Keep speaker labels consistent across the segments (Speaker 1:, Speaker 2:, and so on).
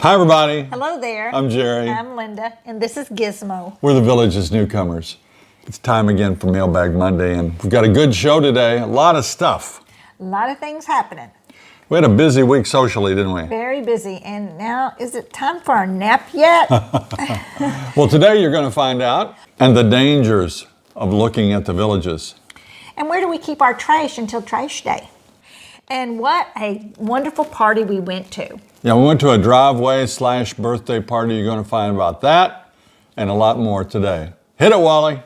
Speaker 1: Hi, everybody.
Speaker 2: Hello there.
Speaker 1: I'm Jerry.
Speaker 2: I'm Linda, and this is Gizmo.
Speaker 1: We're the Village's Newcomers. It's time again for Mailbag Monday, and we've got a good show today. A lot of stuff.
Speaker 2: A lot of things happening.
Speaker 1: We had a busy week socially, didn't we?
Speaker 2: Very busy. And now, is it time for our nap yet?
Speaker 1: Well, today you're going to find out, and the dangers of looking at the villages.
Speaker 2: And where do we keep our trash until trash day? And what a wonderful party we went to.
Speaker 1: Yeah, we went to a driveway/birthday party. You're going to find about that and a lot more today. Hit it, Wally.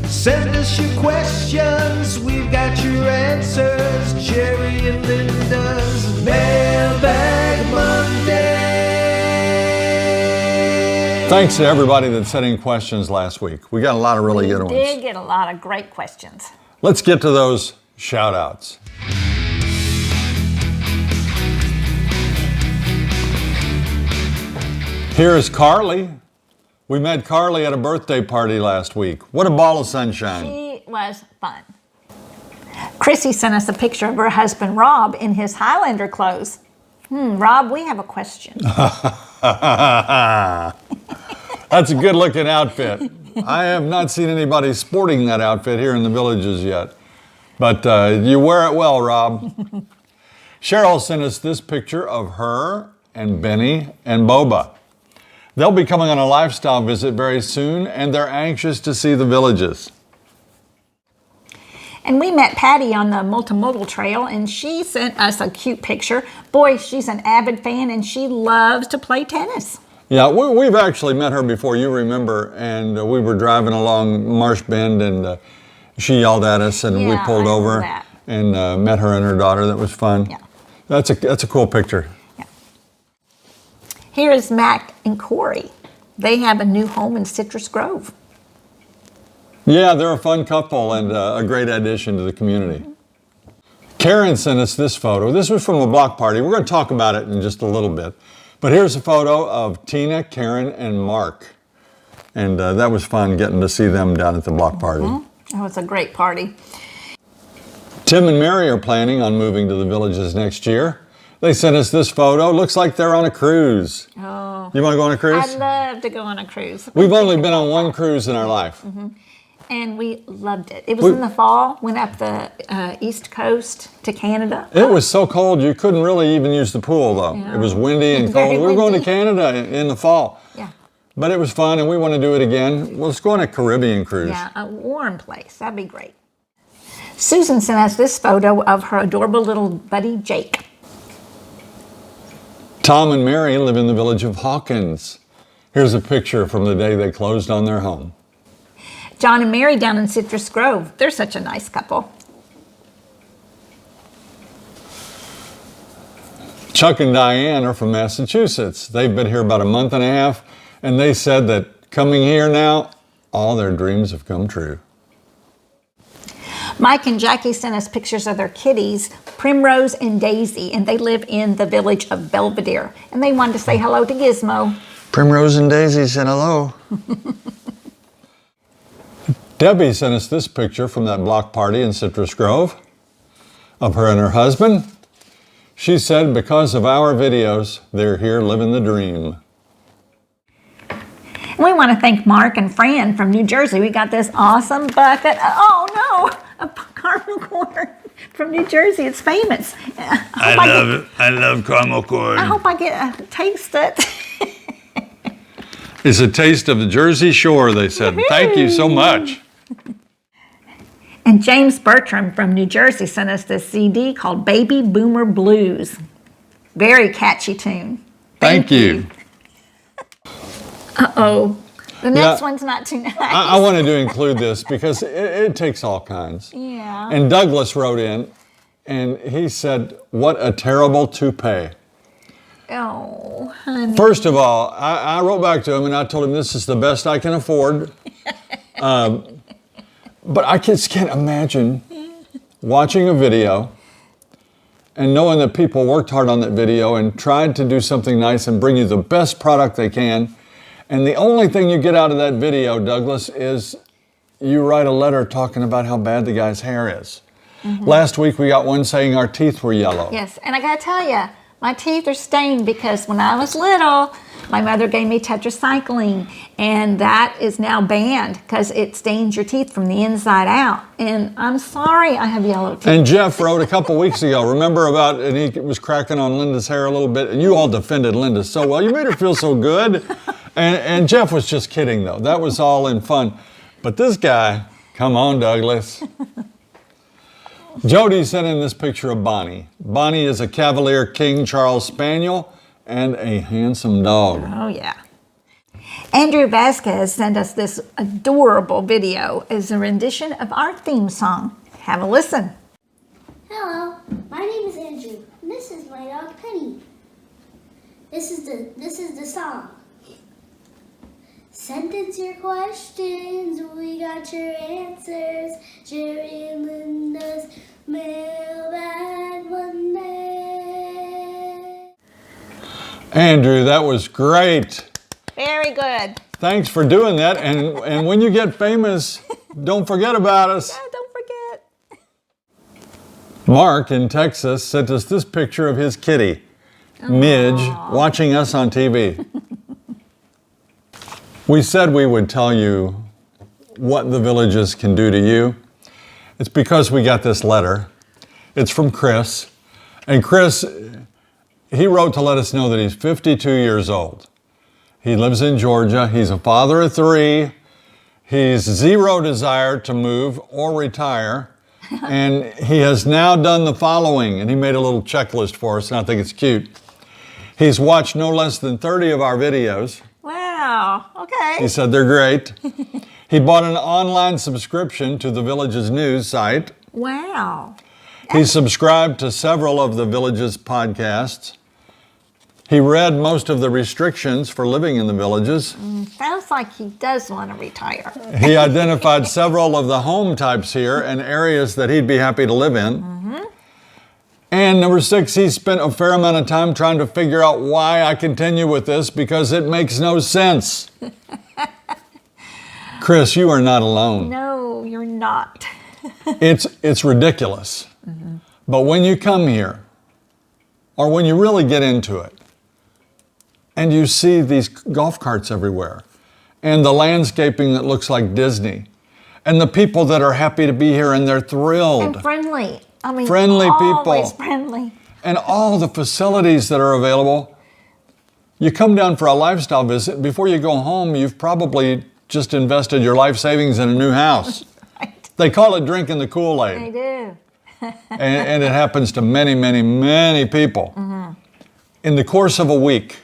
Speaker 3: Send us your questions, we've got your answers. Jerry and Linda's Mailbag Monday.
Speaker 1: Thanks to everybody that sent in questions last week. We got a lot of really good ones.
Speaker 2: We did get a lot of great questions.
Speaker 1: Let's get to those shout-outs. Here is Carly. We met Carly at a birthday party last week. What a ball of sunshine.
Speaker 2: She was fun. Chrissy sent us a picture of her husband, Rob, in his Highlander clothes. Rob, we have a question.
Speaker 1: That's a good looking outfit. I have not seen anybody sporting that outfit here in the villages yet. But you wear it well, Rob. Cheryl sent us this picture of her and Benny and Boba. They'll be coming on a lifestyle visit very soon, and they're anxious to see the villages.
Speaker 2: And we met Patty on the multimodal trail, and she sent us a cute picture. Boy, she's an avid fan, and she loves to play tennis.
Speaker 1: Yeah, we've actually met her before, you remember, and we were driving along Marsh Bend, and she yelled at us, and we pulled over and met her and her daughter. That was fun.
Speaker 2: Yeah.
Speaker 1: That's a cool picture.
Speaker 2: Here is Mac and Corey. They have a new home in Citrus Grove.
Speaker 1: Yeah, they're a fun couple and a great addition to the community. Karen sent us this photo. This was from a block party. We're going to talk about it in just a little bit. But here's a photo of Tina, Karen, and Mark. And that was fun getting to see them down at the block party.
Speaker 2: Oh, it's a great party.
Speaker 1: Tim and Mary are planning on moving to the villages next year. They sent us this photo. Looks like they're on a cruise.
Speaker 2: Oh.
Speaker 1: You want to go on a cruise?
Speaker 2: I'd love to go on a cruise.
Speaker 1: We've only been on one cruise in our life.
Speaker 2: And we loved it. It was in the fall. Went up the East Coast to Canada.
Speaker 1: It was so cold you couldn't really even use the pool, though.
Speaker 2: Yeah.
Speaker 1: It was windy and cold.
Speaker 2: Very
Speaker 1: We were going to
Speaker 2: windy.
Speaker 1: Canada in the fall.
Speaker 2: Yeah.
Speaker 1: But it was fun, and we want to do it again. Let's go on a Caribbean cruise.
Speaker 2: Yeah, a warm place. That'd be great. Susan sent us this photo of her adorable little buddy, Jake.
Speaker 1: Tom and Mary live in the village of Hawkins. Here's a picture from the day they closed on their home.
Speaker 2: John and Mary down in Citrus Grove. They're such a nice couple.
Speaker 1: Chuck and Diane are from Massachusetts. They've been here about a month and a half, and they said that coming here now, all their dreams have come true.
Speaker 2: Mike and Jackie sent us pictures of their kitties, Primrose and Daisy, and they live in the village of Belvedere. And they wanted to say hello to Gizmo.
Speaker 1: Primrose and Daisy said hello. Debbie sent us this picture from that block party in Citrus Grove of her and her husband. She said because of our videos, they're here living the dream.
Speaker 2: And we want to thank Mark and Fran from New Jersey. We got this awesome bucket. Oh no, a caramel corn from New Jersey. It's famous.
Speaker 3: I love it. I love caramel corn.
Speaker 2: I hope I get a taste it.
Speaker 1: It's a taste of the Jersey Shore, they said. Thank you so much.
Speaker 2: And James Bertram from New Jersey sent us this CD called Baby Boomer Blues. Very catchy tune.
Speaker 1: Thank you.
Speaker 2: Uh-oh. The next one's not too nice.
Speaker 1: I wanted to include this because it takes all kinds.
Speaker 2: Yeah.
Speaker 1: And Douglas wrote in and he said, what a terrible toupee.
Speaker 2: Oh, honey.
Speaker 1: First of all, I wrote back to him and I told him this is the best I can afford. But I just can't imagine watching a video and knowing that people worked hard on that video and tried to do something nice and bring you the best product they can. And the only thing you get out of that video, Douglas, is you write a letter talking about how bad the guy's hair is. Last week we got one saying our teeth were yellow.
Speaker 2: Yes, and I gotta tell you, My teeth are stained because when I was little, my mother gave me tetracycline, and that is now banned because it stains your teeth from the inside out. And I'm sorry I have yellow teeth.
Speaker 1: And Jeff wrote a couple weeks ago, remember about, and he was cracking on Linda's hair a little bit, and you all defended Linda so well. You made her feel so good. And Jeff was just kidding, though. That was all in fun. But this guy, come on, Douglas. Jody sent in this picture of Bonnie. Bonnie is a Cavalier King Charles Spaniel and a handsome dog.
Speaker 2: Oh, yeah. Andrew Vasquez sent us this adorable video as a rendition of our theme song. Have a listen.
Speaker 4: Hello, my name is Andrew, and this is my dog Penny. This is the song. Send us your questions, we got your answers. Jerry and Linda's Mailbag Monday.
Speaker 1: Andrew, that was great.
Speaker 2: Very good.
Speaker 1: Thanks for doing that. And when you get famous, don't forget about us.
Speaker 2: Yeah, don't forget.
Speaker 1: Mark in Texas sent us this picture of his kitty, Midge, watching us on TV. We said we would tell you what the villages can do to you. It's because we got this letter. It's from Chris. And Chris, he wrote to let us know that he's 52 years old. He lives in Georgia. He's a father of 3. He's zero desire to move or retire. And he has now done the following, and he made a little checklist for us, and I think it's cute. He's watched no less than 30 of our videos.
Speaker 2: Wow, okay.
Speaker 1: He said they're great. He bought an online subscription to the Village's news site.
Speaker 2: Wow.
Speaker 1: He subscribed to several of the Village's podcasts. He read most of the restrictions for living in the villages.
Speaker 2: Sounds like he does want to retire.
Speaker 1: He identified several of the home types here and areas that he'd be happy to live in. And number 6, he spent a fair amount of time trying to figure out why I continue with this because it makes no sense. Chris, you are not alone.
Speaker 2: No, you're not.
Speaker 1: It's ridiculous. But when you come here, or when you really get into it, and you see these golf carts everywhere, and the landscaping that looks like Disney, and the people that are happy to be here and they're thrilled.
Speaker 2: And friendly. I mean,
Speaker 1: Friendly people.
Speaker 2: always friendly.
Speaker 1: And all the facilities that are available. You come down for a lifestyle visit, before you go home, you've probably just invested your life savings in a new house.
Speaker 2: Right.
Speaker 1: They call it drinking the Kool-Aid.
Speaker 2: They do.
Speaker 1: And it happens to many, many, many people. In the course of a week,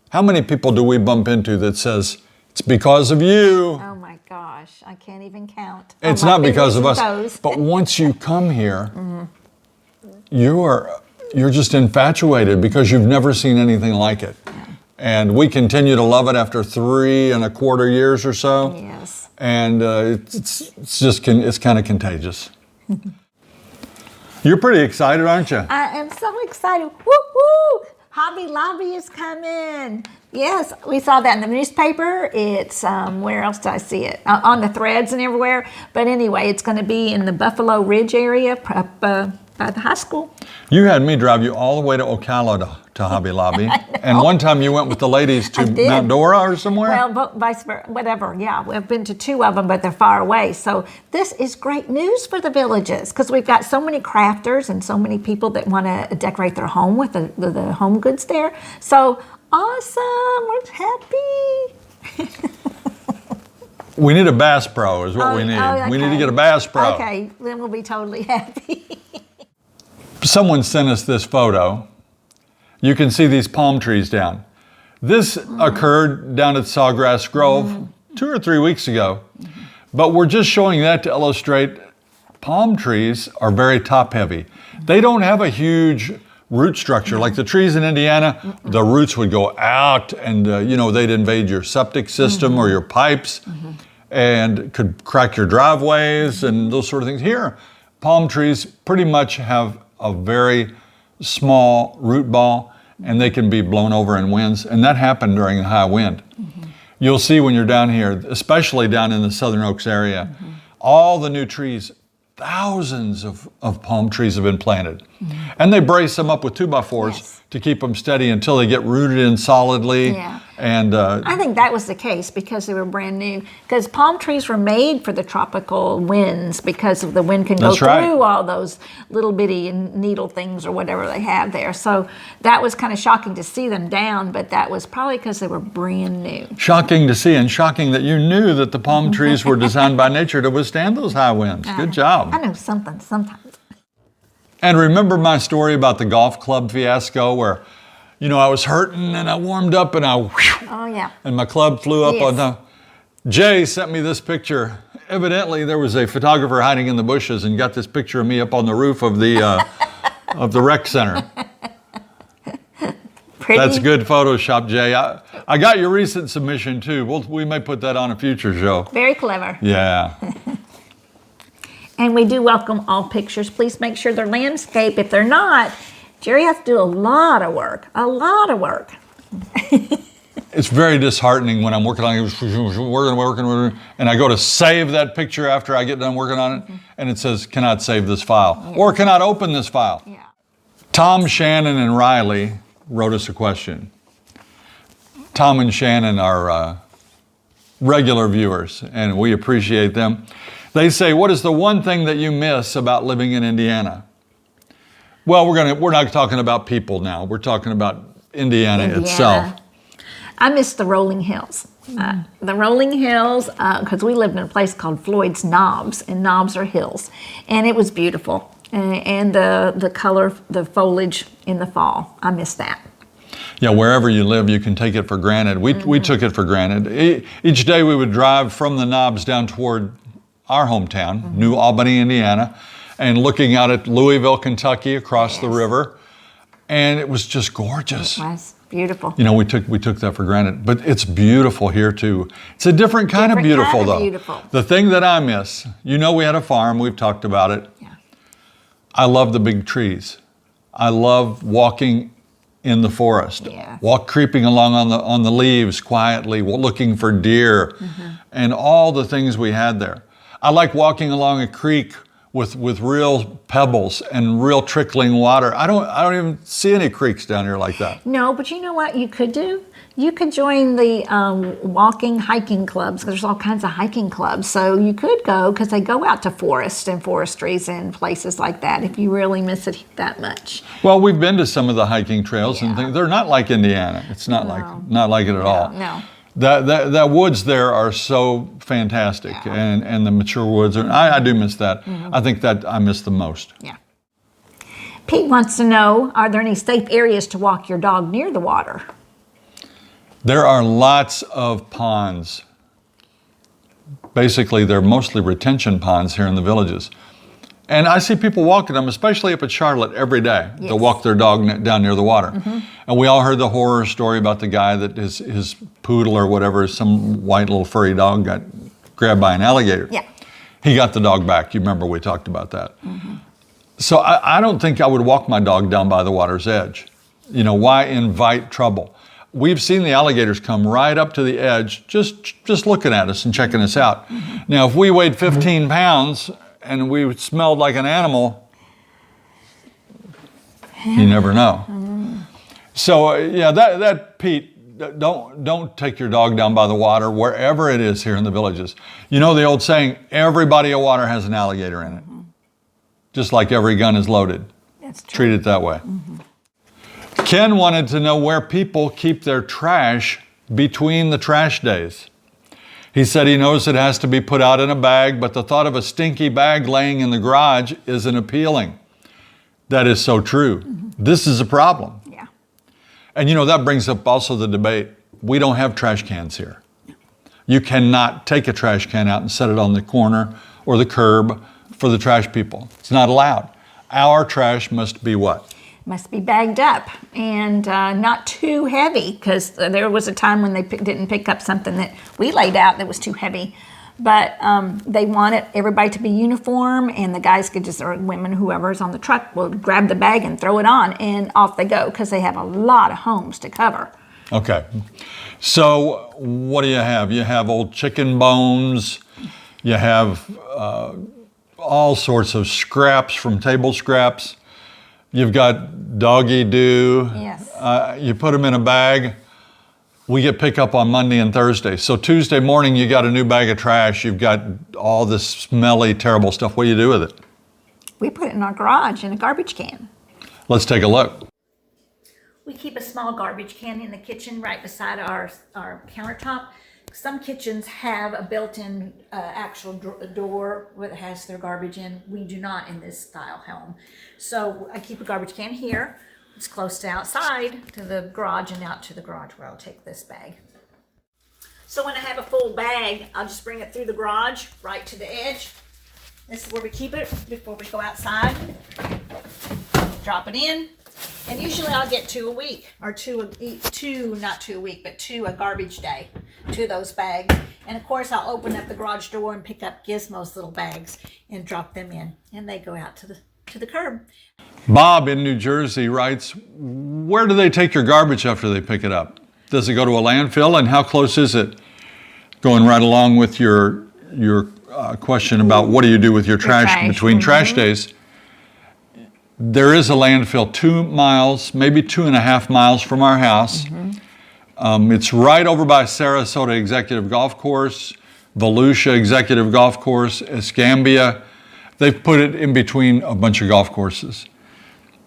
Speaker 1: how many people do we bump into that says, it's because of you?
Speaker 2: Oh my gosh, I can't even count.
Speaker 1: It's
Speaker 2: On my
Speaker 1: not because of
Speaker 2: fingers
Speaker 1: us.
Speaker 2: and toes.
Speaker 1: But once you come here, you're just infatuated because you've never seen anything like it. And we continue to love it after 3 1/4 years or so.
Speaker 2: Yes.
Speaker 1: And it's kind of contagious. You're pretty excited, aren't you?
Speaker 2: I am so excited. Woo-hoo! Hobby Lobby is coming. Yes, we saw that in the newspaper. It's, where else did I see it? On the threads and everywhere. But anyway, it's going to be in the Buffalo Ridge area up by the high school.
Speaker 1: You had me drive you all the way to Ocala to Hobby Lobby. And one time you went with the ladies to Mount Dora or somewhere?
Speaker 2: Well, vice versa, whatever. Yeah, we've been to 2 of them, but they're far away. So this is great news for the villages because we've got so many crafters and so many people that want to decorate their home with the home goods there. So awesome! We're happy.
Speaker 1: We need a Bass Pro is what we need. We need to get a Bass Pro.
Speaker 2: Okay, then we'll be totally happy.
Speaker 1: Someone sent us this photo. You can see these palm trees down. This occurred down at Sawgrass Grove 2 or 3 weeks ago. But we're just showing that to illustrate palm trees are very top heavy. They don't have a huge root structure. Like the trees in Indiana, the roots would go out and they'd invade your septic system or your pipes and could crack your driveways and those sort of things. Here, palm trees pretty much have a very small root ball and they can be blown over in winds, and that happened during a high wind. You'll see when you're down here, especially down in the Southern Oaks area, all the new trees thousands of palm trees have been planted. And they brace them up with 2x4s
Speaker 2: Yes.
Speaker 1: to keep them steady until they get rooted in solidly.
Speaker 2: Yeah.
Speaker 1: And
Speaker 2: I think that was the case because they were brand new. Because palm trees were made for the tropical winds because of the wind can go
Speaker 1: That's right.
Speaker 2: through all those little bitty needle things or whatever they have there. So that was kind of shocking to see them down, but that was probably because they were brand new.
Speaker 1: shocking to see, and shocking that you knew that the palm trees were designed by nature to withstand those high winds. Good job.
Speaker 2: I know something sometimes.
Speaker 1: And remember my story about the golf club fiasco where, I was hurting and I warmed up and
Speaker 2: Oh, yeah.
Speaker 1: and my club flew up
Speaker 2: Yes.
Speaker 1: on the... Jay sent me this picture. Evidently, there was a photographer hiding in the bushes and got this picture of me up on the roof of the of the rec center.
Speaker 2: Pretty.
Speaker 1: That's good Photoshop, Jay. I got your recent submission too. We may put that on a future show.
Speaker 2: Very clever.
Speaker 1: Yeah.
Speaker 2: And we do welcome all pictures. Please make sure they're landscape. If they're not, Jerry has to do a lot of work. A lot of work.
Speaker 1: It's very disheartening when I'm working on it, working, and I go to save that picture after I get done working on it, and it says, cannot save this file, or cannot open this file.
Speaker 2: Yeah.
Speaker 1: Tom, Shannon, and Riley wrote us a question. Tom and Shannon are regular viewers, and we appreciate them. They say, what is the one thing that you miss about living in Indiana? Well, we're not talking about people now. We're talking about Indiana itself.
Speaker 2: I miss the rolling hills. The rolling hills, because we lived in a place called Floyd's Knobs, and knobs are hills. And it was beautiful. And the color, the foliage in the fall. I miss that.
Speaker 1: Yeah, wherever you live, you can take it for granted. We took it for granted. Each day we would drive from the Knobs down toward our hometown, New Albany, Indiana, and looking out at Louisville, Kentucky, across the river. And it was just gorgeous.
Speaker 2: It was beautiful.
Speaker 1: We took that for granted, but it's beautiful here too. It's a different kind of
Speaker 2: Different
Speaker 1: beautiful
Speaker 2: kind of
Speaker 1: though.
Speaker 2: beautiful.
Speaker 1: The thing that I miss, we had a farm, we've talked about it.
Speaker 2: Yeah.
Speaker 1: I love the big trees. I love walking in the forest.
Speaker 2: Yeah.
Speaker 1: Creeping along on the leaves quietly, looking for deer and all the things we had there. I like walking along a creek with real pebbles and real trickling water. I don't even see any creeks down here like that.
Speaker 2: No, but you know what you could do? You could join the hiking clubs, because there's all kinds of hiking clubs. So you could go, because they go out to forests and forestries and places like that if you really miss it that much.
Speaker 1: Well, we've been to some of the hiking trails and
Speaker 2: Yeah.
Speaker 1: things. They're not like Indiana. It's not like it at all.
Speaker 2: No.
Speaker 1: That woods there are so fantastic,
Speaker 2: Yeah.
Speaker 1: and the mature woods are. I do miss that. I think that I miss the most.
Speaker 2: Yeah. Pete wants to know, are there any safe areas to walk your dog near the water?
Speaker 1: There are lots of ponds. Basically, they're mostly retention ponds here in the villages. And I see people walking them, especially up at Charlotte, every day.
Speaker 2: Yes.
Speaker 1: They'll walk their dog down near the water. And we all heard the horror story about the guy that his poodle or whatever, some white little furry dog, got grabbed by an alligator.
Speaker 2: Yeah.
Speaker 1: He got the dog back. You remember we talked about that. So I don't think I would walk my dog down by the water's edge. Why invite trouble? We've seen the alligators come right up to the edge, just looking at us and checking us out. Now, if we weighed 15 pounds and we smelled like an animal, you never know. So that Pete, don't take your dog down by the water, wherever it is here in the villages. The old saying, every body of water has an alligator in it. Just like every gun is loaded.
Speaker 2: That's true.
Speaker 1: Treat it that way. Ken wanted to know where people keep their trash between the trash days. He said he knows it has to be put out in a bag, but the thought of a stinky bag laying in the garage isn't appealing. That is so true. This is a problem.
Speaker 2: Yeah.
Speaker 1: And that brings up also the debate. We don't have trash cans here. You cannot take a trash can out and set it on the corner or the curb for the trash people. It's not allowed. Our trash must be what?
Speaker 2: Must be bagged up and not too heavy, because there was a time when they didn't pick up something that we laid out that was too heavy. But they wanted everybody to be uniform, and the guys could just, or women, whoever's on the truck, will grab the bag and throw it on, and off they go, because they have a lot of homes to cover.
Speaker 1: Okay. So what do you have? You have old chicken bones. You have all sorts of scraps from table scraps. You've got doggy doo.
Speaker 2: Yes.
Speaker 1: You put them in a bag. We get pickup on Monday and Thursday. So Tuesday morning, you got a new bag of trash. You've got all this smelly, terrible stuff. What do you do with it?
Speaker 2: We put it in our garage in a garbage can.
Speaker 1: Let's take a look.
Speaker 2: We keep a small garbage can in the kitchen right beside our countertop. Some kitchens have a built-in actual door that has their garbage in. We do not in this style home. So I keep a garbage can here. It's close to outside to the garage and out to the garage where I'll take this bag. So when I have a full bag, I'll just bring it through the garage right to the edge. This is where we keep it before we go outside. Drop it in. And usually I'll get 2 a week, or two a garbage day, 2 of those bags. And of course I'll open up the garage door and pick up Gizmo's little bags and drop them in, and they go out to the curb.
Speaker 1: Bob in New Jersey writes, where do they take your garbage after they pick it up? Does it go to a landfill, and how close is it? Going right along with your question about what do you do with your trash between trash days. There is a landfill 2 miles, maybe 2.5 miles from our house. It's right over by Sarasota Executive Golf Course, Volusia Executive Golf Course, Escambia. They've put it in between a bunch of golf courses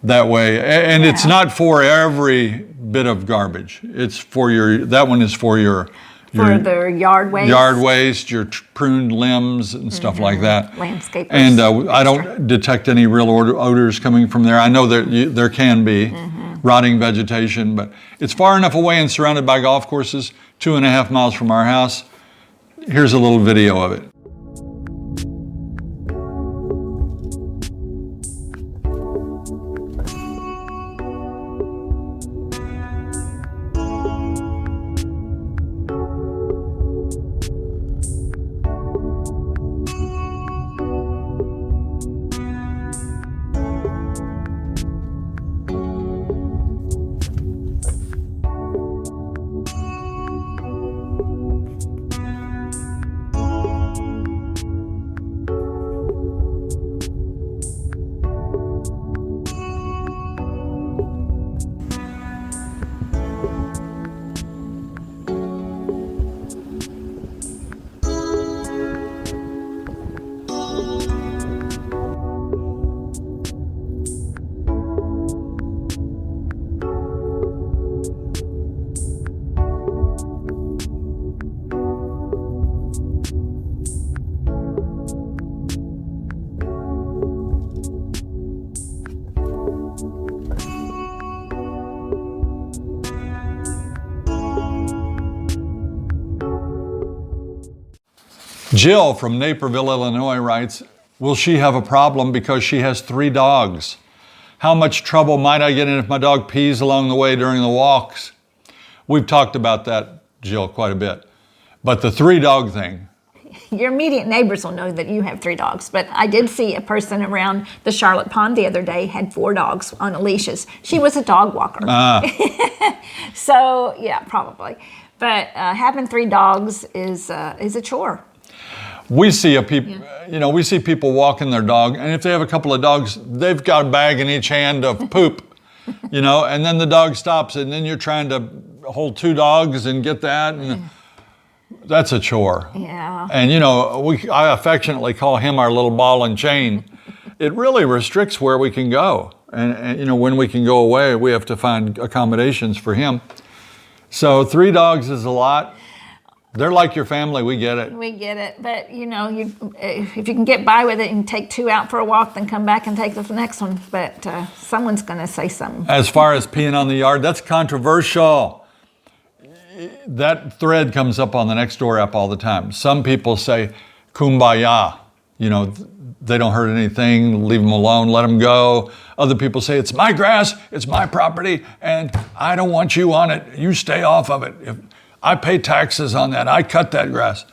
Speaker 1: that way. And it's not for every bit of garbage. It's for that one is for
Speaker 2: the yard waste.
Speaker 1: Yard waste, your pruned limbs and stuff like that.
Speaker 2: Landscapers.
Speaker 1: And I don't detect any real odors coming from there. I know there can be rotting vegetation, but it's far enough away and surrounded by golf courses, 2.5 miles from our house. Here's a little video of it. Jill from Naperville, Illinois writes, will she have a problem because she has 3 dogs? How much trouble might I get in if my dog pees along the way during the walks? We've talked about that, Jill, quite a bit. But the 3-dog thing.
Speaker 2: Your immediate neighbors will know that you have 3 dogs, but I did see a person around the Charlotte Pond the other day had 4 dogs on leashes. She was a dog walker. So, yeah, probably. But having 3 dogs is a chore.
Speaker 1: We see we see people walking their dog, and if they have a couple of dogs, they've got a bag in each hand of poop, and then the dog stops, and then you're trying to hold 2 dogs and get that, and that's a chore.
Speaker 2: Yeah.
Speaker 1: And I affectionately call him our little ball and chain. It really restricts where we can go, and when we can go away, we have to find accommodations for him. So 3 dogs is a lot. They're like your family, we get it.
Speaker 2: We get it, but if you can get by with it and take 2 out for a walk, then come back and take the next one. But someone's going to say something.
Speaker 1: As far as peeing on the yard, that's controversial. That thread comes up on the Nextdoor app all the time. Some people say, kumbaya, they don't hurt anything, leave them alone, let them go. Other people say, it's my grass, it's my property, and I don't want you on it. You stay off of it. If I pay taxes on that, I cut that grass.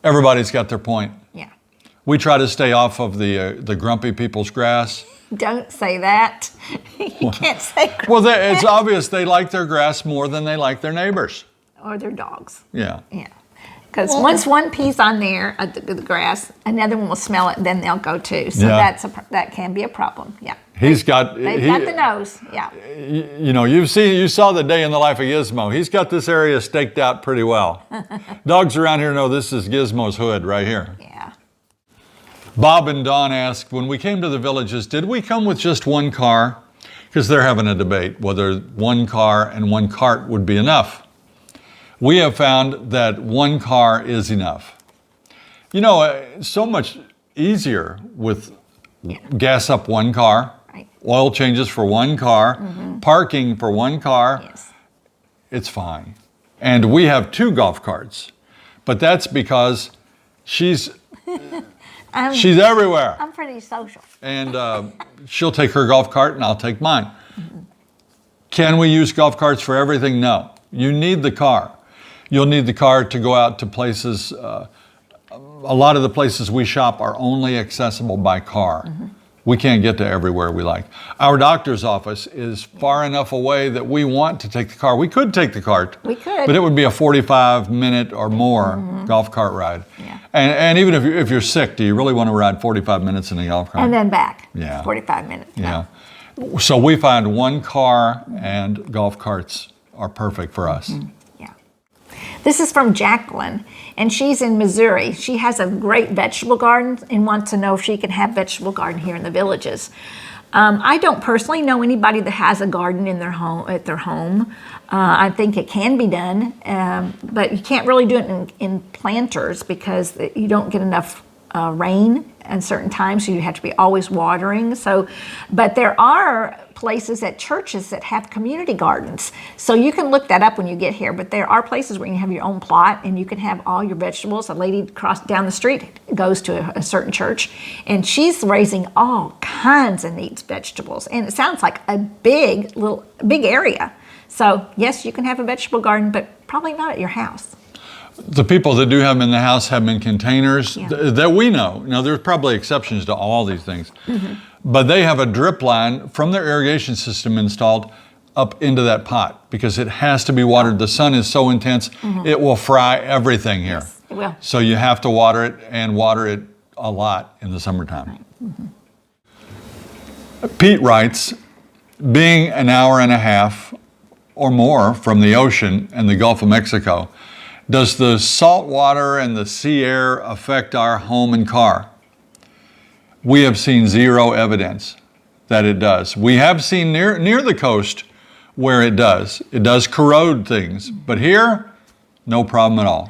Speaker 1: Everybody's got their point.
Speaker 2: Yeah.
Speaker 1: We try to stay off of the grumpy people's grass.
Speaker 2: Don't say that. You can't say grass.
Speaker 1: Well, it's obvious they like their grass more than they like their neighbors.
Speaker 2: Or their dogs.
Speaker 1: Yeah.
Speaker 2: Yeah. Because once one pees on there, the grass, another one will smell it, and then they'll go too. So that can be a problem. Yeah.
Speaker 1: He's got.
Speaker 2: They've got the nose. Yeah.
Speaker 1: You know, you saw the day in the life of Gizmo. He's got this area staked out pretty well. Dogs around here know this is Gizmo's hood right here.
Speaker 2: Yeah.
Speaker 1: Bob and Don asked, when we came to the villages, did we come with just one car? Because they're having a debate whether one car and one cart would be enough. We have found that one car is enough. You know, so much easier with gas up one car,
Speaker 2: right.
Speaker 1: Oil changes for one car, parking for one car.
Speaker 2: Yes.
Speaker 1: It's fine. And we have 2 golf carts, but that's because she's everywhere.
Speaker 2: I'm pretty social.
Speaker 1: And she'll take her golf cart and I'll take mine. Can we use golf carts for everything? No. You need the car. You'll need the car to go out to places. A lot of the places we shop are only accessible by car. We can't get to everywhere we like. Our doctor's office is far enough away that we want to take the car. We could take the cart.
Speaker 2: We could.
Speaker 1: But it would be a 45-minute or more golf cart ride.
Speaker 2: Yeah.
Speaker 1: And even if you're sick, do you really want to ride 45 minutes in a golf cart?
Speaker 2: And then back.
Speaker 1: Yeah.
Speaker 2: 45 minutes.
Speaker 1: Yeah. So we find one car and golf carts are perfect for us.
Speaker 2: Yeah. This is from Jacqueline, and she's in Missouri. She has a great vegetable garden and wants to know if she can have vegetable garden here in the villages. I don't personally know anybody that has a garden in their home. I think it can be done, but you can't really do it in planters because you don't get enough rain at certain times, so you have to be always watering. But there are places at churches that have community gardens, so you can look that up when you get here. But there are places where you can have your own plot and you can have all your vegetables. A lady down the street goes to a certain church, and she's raising all kinds of neat vegetables, and it sounds like a big area. So yes, you can have a vegetable garden, but probably not at your house.
Speaker 1: The people that do have them in the house have them in containers that we know. Now, there's probably exceptions to all these things. But they have a drip line from their irrigation system installed up into that pot because it has to be watered. The sun is so intense, it will fry everything here.
Speaker 2: Yes, it will.
Speaker 1: So you have to water it and water it a lot in the summertime. Pete writes, being an hour and a half or more from the ocean and the Gulf of Mexico, does the salt water and the sea air affect our home and car? We have seen zero evidence that it does. We have seen near the coast where it does. It does corrode things, but here, no problem at all.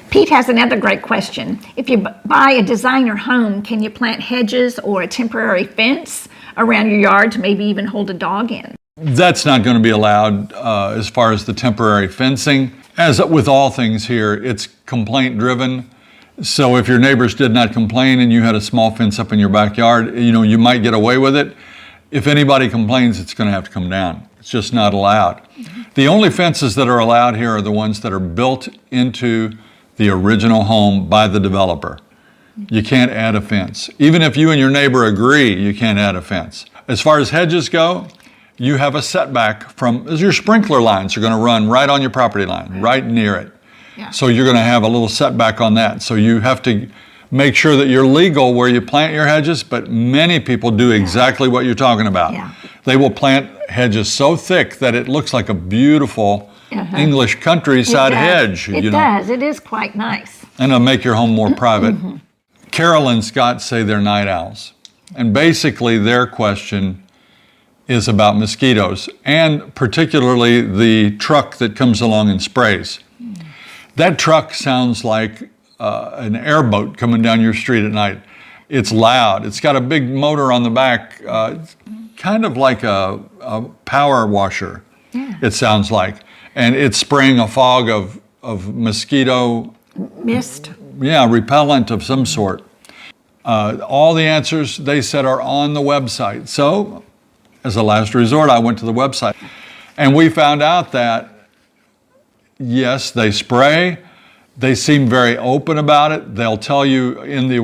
Speaker 2: Pete has another great question. If you buy a designer home, can you plant hedges or a temporary fence around your yard to maybe even hold a dog in?
Speaker 1: That's not going to be allowed as far as the temporary fencing. As with all things here, it's complaint driven. So if your neighbors did not complain and you had a small fence up in your backyard, you might get away with it. If anybody complains, it's going to have to come down. It's just not allowed. The only fences that are allowed here are the ones that are built into the original home by the developer. You can't add a fence. Even if you and your neighbor agree, you can't add a fence. As far as hedges go, you have a setback from, as your sprinkler lines are going to run right on your property line, right near it.
Speaker 2: Yeah.
Speaker 1: So you're going to have a little setback on that. So you have to make sure that you're legal where you plant your hedges, but many people do exactly what you're talking about.
Speaker 2: Yeah.
Speaker 1: They will plant hedges so thick that it looks like a beautiful English countryside hedge.
Speaker 2: It does. It is quite nice.
Speaker 1: And it'll make your home more private. Carol and Scott say they're night owls. And basically their question is about mosquitoes, and particularly the truck that comes along and sprays. That truck sounds like an airboat coming down your street at night. It's loud. It's got a big motor on the back, kind of like a power washer, it sounds like. And it's spraying a fog of mosquito
Speaker 2: Mist.
Speaker 1: repellent of some sort. All the answers, they said, are on the website. So, as a last resort, I went to the website. And we found out that, yes, they spray. They seem very open about it. They'll tell you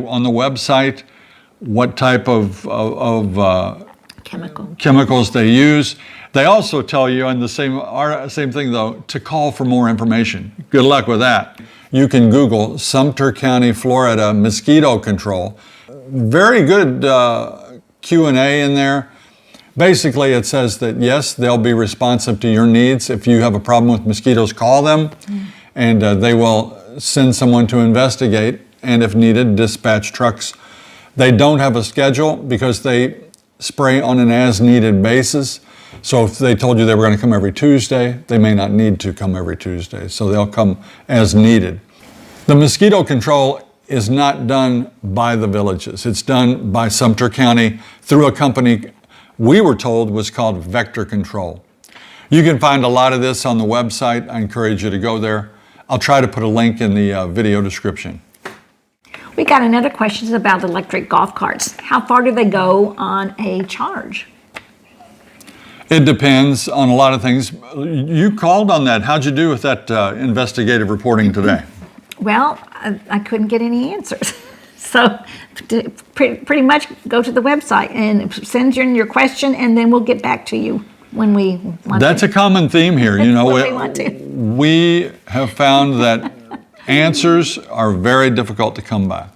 Speaker 1: on the website what type of
Speaker 2: Chemical.
Speaker 1: chemicals they use. They also tell you on the same thing though, to call for more information. Good luck with that. You can Google Sumter County, Florida mosquito control. Very good Q&A in there. Basically, it says that yes, they'll be responsive to your needs. If you have a problem with mosquitoes, call them, and they will send someone to investigate, and if needed, dispatch trucks. They don't have a schedule because they spray on an as-needed basis. So if they told you they were going to come every Tuesday, they may not need to come every Tuesday. So they'll come as needed. The mosquito control is not done by the villages. It's done by Sumter County through a company we were told was called Vector Control. You can find a lot of this on the website. I encourage you to go there. I'll try to put a link in the video description.
Speaker 2: We got another question about electric golf carts. How far do they go on a charge?
Speaker 1: It depends on a lot of things. You called on that. How'd you do with that investigative reporting today?
Speaker 2: Well, I couldn't get any answers. So pretty much go to the website and send in your question, and then we'll get back to you when we want
Speaker 1: That's
Speaker 2: to.
Speaker 1: a common theme here. You know,
Speaker 2: When we want to.
Speaker 1: we have found that answers are very difficult to come by.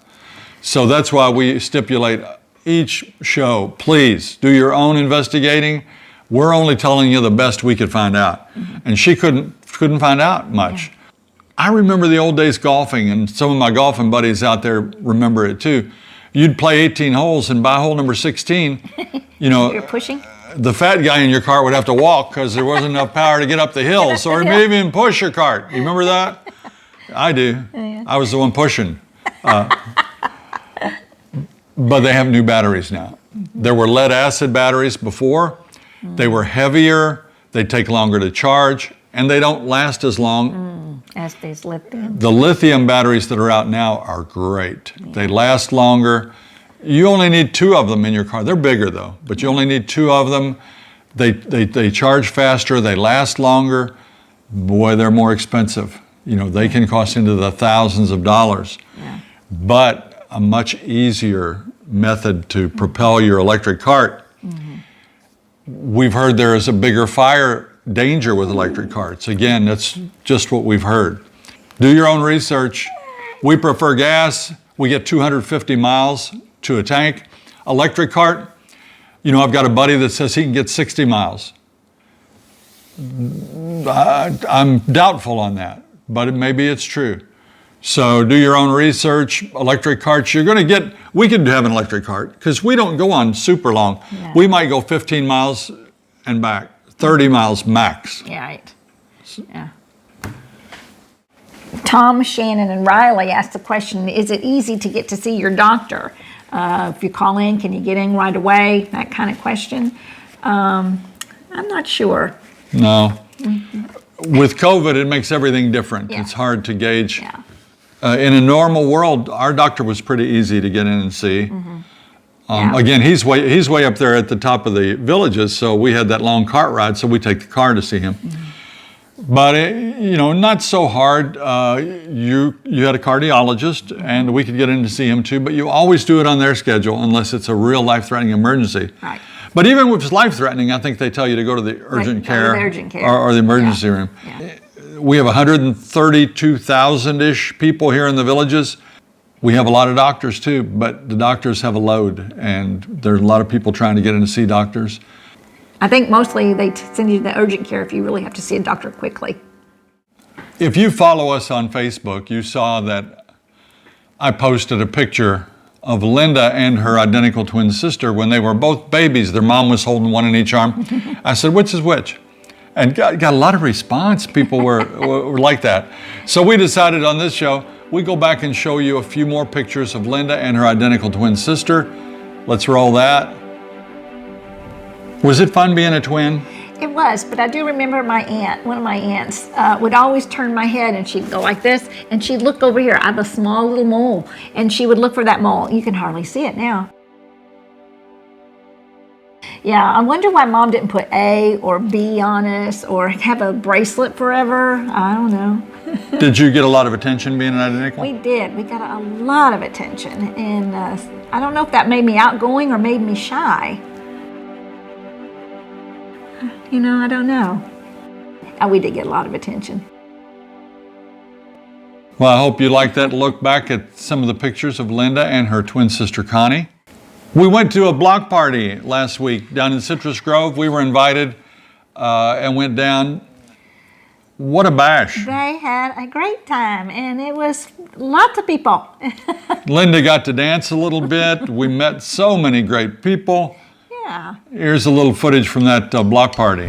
Speaker 1: So that's why we stipulate each show, please do your own investigating. We're only telling you the best we could find out. And she couldn't find out much.
Speaker 2: Yeah.
Speaker 1: I remember the old days golfing, and some of my golfing buddies out there remember it too. You'd play 18 holes, and by hole number 16, you know,
Speaker 2: You're pushing?
Speaker 1: the fat guy in your cart would have to walk because there wasn't enough power to get up the hill. So he may even push your cart. You remember that? I do.
Speaker 2: Yeah.
Speaker 1: I was the one pushing. But they have new batteries now. There were lead acid batteries before. They were heavier, they take longer to charge, and they don't last as long.
Speaker 2: As these lithium.
Speaker 1: The lithium batteries that are out now are great. They last longer. You only need 2 of them in your car. They're bigger though, but you only need 2 of them. They charge faster, they last longer. Boy, they're more expensive. You know, they can cost into the thousands of dollars.
Speaker 2: Yeah.
Speaker 1: But a much easier method to propel your electric cart. We've heard there is a bigger fire danger with electric carts. Again, that's just what we've heard. Do your own research. We prefer gas. We get 250 miles to a tank. Electric cart, you know, I've got a buddy that says he can get 60 miles. I'm doubtful on that, but maybe it's true. So do your own research. Electric carts, you're going to get, we could have an electric cart because we don't go on super long.
Speaker 2: No.
Speaker 1: We might go 15 miles and back, 30 miles max.
Speaker 2: Yeah, right. Yeah. Tom, Shannon, and Riley asked the question, is it easy to get to see your doctor? If you call in, can you get in right away? That kind of question. I'm not sure.
Speaker 1: No. With COVID, it makes everything different.
Speaker 2: Yeah.
Speaker 1: It's hard to gauge.
Speaker 2: Yeah.
Speaker 1: In a normal world, our doctor was pretty easy to get in and see.
Speaker 2: Yeah.
Speaker 1: Again, he's way up there at the top of the villages, so we had that long cart ride, so we take the car to see him. But you know, not so hard. You had a cardiologist, and we could get in to see him too. But you always do it on their schedule, unless it's a real life-threatening emergency.
Speaker 2: Right.
Speaker 1: But even if it's life-threatening, I think they tell you to go to the urgent
Speaker 2: Go to
Speaker 1: care,
Speaker 2: the urgent care.
Speaker 1: or the emergency room.
Speaker 2: Yeah.
Speaker 1: We have 132,000-ish people here in the villages. We have a lot of doctors too, but the doctors have a load, and there's a lot of people trying to get in to see doctors.
Speaker 2: I think mostly they send you to the urgent care if you really have to see a doctor quickly.
Speaker 1: If you follow us on Facebook, you saw that I posted a picture of Linda and her identical twin sister when they were both babies. Their mom was holding one in each arm. I said, which is which? And got a lot of response. People were like that. So we decided on this show, we go back and show you a few more pictures of Linda and her identical twin sister. Let's roll that. Was it fun being a twin?
Speaker 2: It was, but I do remember my aunt, one of my aunts, would always turn my head and she'd go like this, and she'd look over here. I have a small little mole, and she would look for that mole. You can hardly see it now. Yeah, I wonder why Mom didn't put A or B on us or have a bracelet forever. I don't know.
Speaker 1: Did you get a lot of attention being an identical?
Speaker 2: We did. We got a lot of attention, and I don't know if that made me outgoing or made me shy. You know, I don't know. Oh, we did get a lot of attention.
Speaker 1: Well, I hope you like that look back at some of the pictures of Linda and her twin sister Connie. We went to a block party last week down in Citrus Grove. We were invited and went down. What a bash.
Speaker 2: They had a great time, and it was lots of people.
Speaker 1: Linda got to dance a little bit. We met so many great people.
Speaker 2: Yeah.
Speaker 1: Here's a little footage from that block party.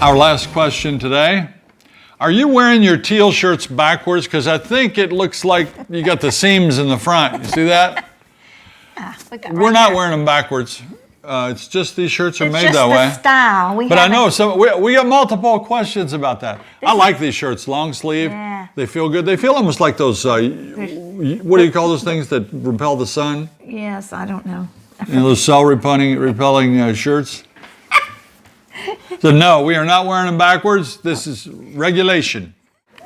Speaker 1: Our last question today. Are you wearing your teal shirts backwards? Because I think it looks like you got the seams in the front. You see that? We're not wearing them backwards. It's just these shirts are made that way.
Speaker 2: It's just the style.
Speaker 1: But I know we got multiple questions about that. I like these shirts, long sleeve. Yeah. They feel good. They feel almost like those, what do you call those things that repel the sun?
Speaker 2: Yes, I don't know.
Speaker 1: You know, those cell repelling shirts? So no, we are not wearing them backwards. This is regulation.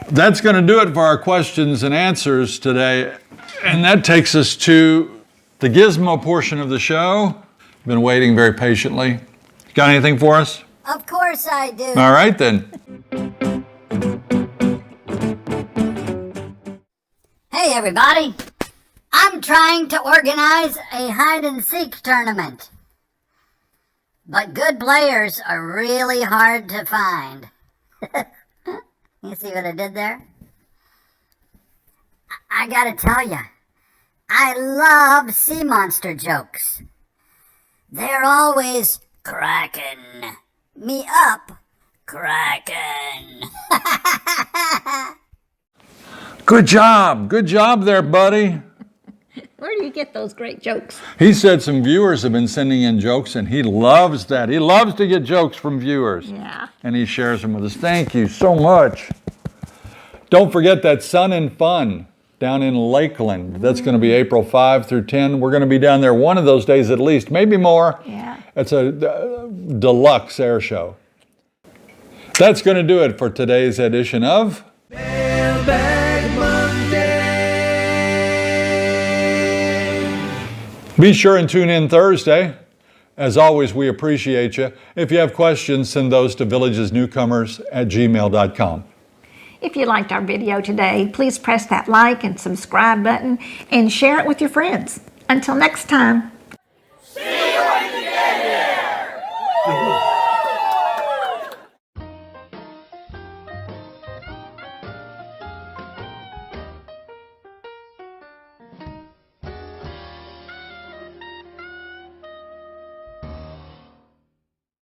Speaker 1: That's going to do it for our questions and answers today. And that takes us to the Gizmo portion of the show. Been waiting very patiently. Got anything for us?
Speaker 5: Of course I do.
Speaker 1: All right then.
Speaker 5: Hey everybody. I'm trying to organize a hide-and-seek tournament. But good players are really hard to find. You see what I did there? I gotta tell you, I love sea monster jokes. They're always cracking me up, cracking.
Speaker 1: Good job there, buddy.
Speaker 2: Where do you get those great jokes?
Speaker 1: He said some viewers have been sending in jokes, and he loves that. He loves to get jokes from viewers.
Speaker 2: Yeah.
Speaker 1: And he shares them with us. Thank you so much. Don't forget that Sun and Fun down in Lakeland. That's going to be April 5 through 10. We're going to be down there one of those days at least, maybe more.
Speaker 2: Yeah.
Speaker 1: It's a deluxe air show. That's going to do it for today's edition of
Speaker 3: Mailbag Monday.
Speaker 1: Be sure and tune in Thursday. As always, we appreciate you. If you have questions, send those to villagesnewcomers@gmail.com.
Speaker 2: If you liked our video today, please press that like and subscribe button and share it with your friends. Until next time.